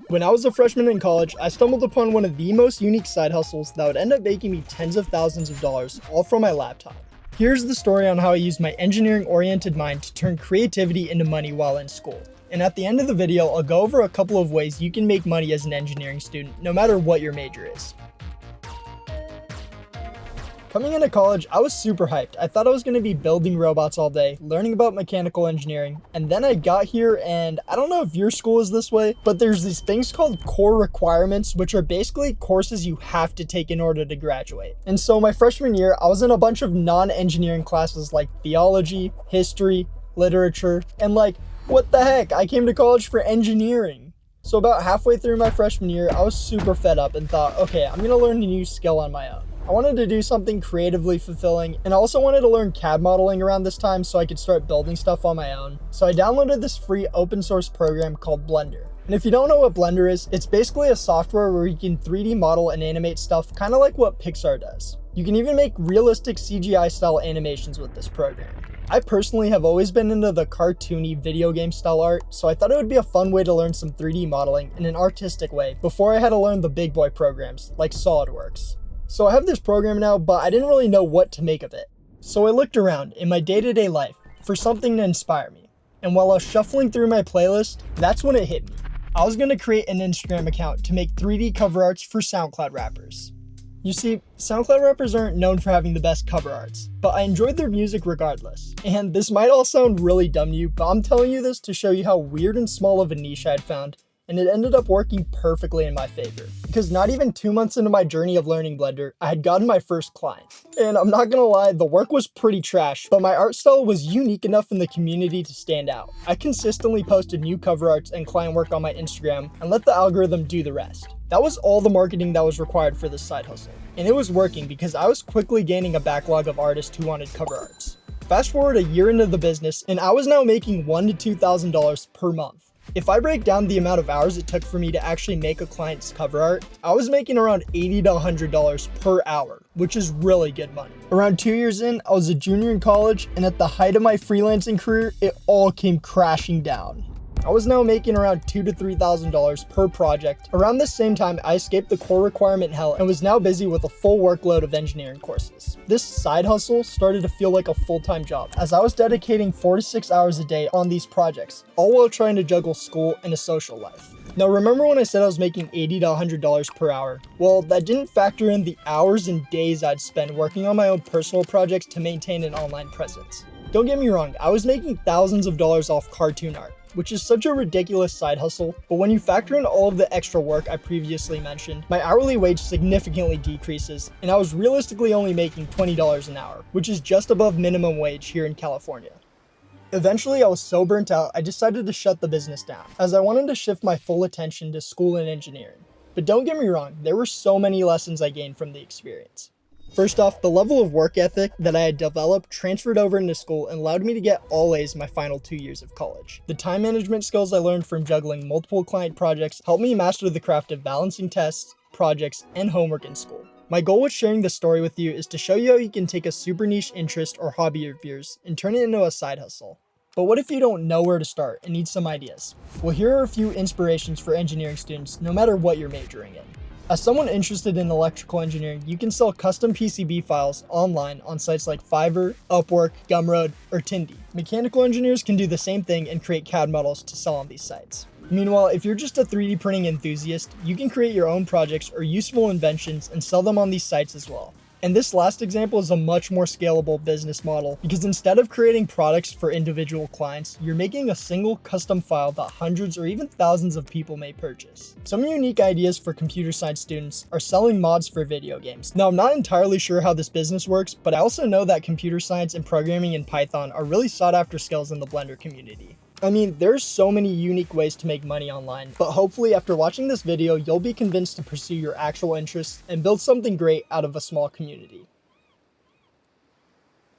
When I was a freshman in college, I stumbled upon one of the most unique side hustles that would end up making me tens of thousands of dollars, all from my laptop. Here's the story on how I used my engineering-oriented mind to turn creativity into money while in school. And at the end of the video, I'll go over a couple of ways you can make money as an engineering student, no matter what your major is. Coming into college, I was super hyped. I thought I was going to be building robots all day, learning about mechanical engineering, and then I got here and I don't know if your school is this way, but there's these things called core requirements, which are basically courses you have to take in order to graduate. And so my freshman year, I was in a bunch of non-engineering classes like theology, history, literature, and like, what the heck, I came to college for engineering. So about halfway through my freshman year, I was super fed up and thought, okay, I'm going to learn a new skill on my own. I wanted to do something creatively fulfilling, and I also wanted to learn CAD modeling around this time so I could start building stuff on my own. So I downloaded this free open source program called Blender. And if you don't know what Blender is, it's basically a software where you can 3D model and animate stuff kind of like what Pixar does. You can even make realistic CGI style animations with this program. I personally have always been into the cartoony video game style art, so I thought it would be a fun way to learn some 3D modeling in an artistic way before I had to learn the big boy programs like SolidWorks. So I have this program now, but I didn't really know what to make of it. So I looked around in my day-to-day life for something to inspire me. And while I was shuffling through my playlist, that's when it hit me. I was going to create an Instagram account to make 3D cover arts for SoundCloud rappers. You see, SoundCloud rappers aren't known for having the best cover arts, but I enjoyed their music regardless. And this might all sound really dumb to you, but I'm telling you this to show you how weird and small of a niche I had found. And it ended up working perfectly in my favor. Because not even 2 months into my journey of learning Blender, I had gotten my first client. And I'm not gonna lie, the work was pretty trash, but my art style was unique enough in the community to stand out. I consistently posted new cover arts and client work on my Instagram and let the algorithm do the rest. That was all the marketing that was required for this side hustle. And it was working because I was quickly gaining a backlog of artists who wanted cover arts. Fast forward a year into the business, and I was now making $1,000 to $2,000 per month. If I break down the amount of hours it took for me to actually make a client's cover art, I was making around $80 to $100 per hour, which is really good money. Around 2 years in, I was a junior in college, and at the height of my freelancing career, it all came crashing down. I was now making around $2,000 to $3,000 per project. Around this same time, I escaped the core requirement hell and was now busy with a full workload of engineering courses. This side hustle started to feel like a full-time job, as I was dedicating 4 to 6 hours a day on these projects, all while trying to juggle school and a social life. Now remember when I said I was making $80 to $100 per hour? Well, that didn't factor in the hours and days I'd spend working on my own personal projects to maintain an online presence. Don't get me wrong, I was making thousands of dollars off cartoon art, which is such a ridiculous side hustle, but when you factor in all of the extra work I previously mentioned, my hourly wage significantly decreases, and I was realistically only making $20 an hour, which is just above minimum wage here in California. Eventually, I was so burnt out, I decided to shut the business down, as I wanted to shift my full attention to school and engineering. But don't get me wrong, there were so many lessons I gained from the experience. First off, the level of work ethic that I had developed transferred over into school and allowed me to get all A's my final 2 years of college. The time management skills I learned from juggling multiple client projects helped me master the craft of balancing tests, projects, and homework in school. My goal with sharing this story with you is to show you how you can take a super niche interest or hobby of yours and turn it into a side hustle. But what if you don't know where to start and need some ideas? Well, here are a few inspirations for engineering students, no matter what you're majoring in. As someone interested in electrical engineering, you can sell custom PCB files online on sites like Fiverr, Upwork, Gumroad, or Tindy. Mechanical engineers can do the same thing and create CAD models to sell on these sites. Meanwhile, if you're just a 3D printing enthusiast, you can create your own projects or useful inventions and sell them on these sites as well. And this last example is a much more scalable business model because instead of creating products for individual clients, you're making a single custom file that hundreds or even thousands of people may purchase. Some unique ideas for computer science students are selling mods for video games. Now, I'm not entirely sure how this business works, but I also know that computer science and programming in Python are really sought after skills in the Blender community. I mean, there's so many unique ways to make money online, but hopefully after watching this video, you'll be convinced to pursue your actual interests and build something great out of a small community.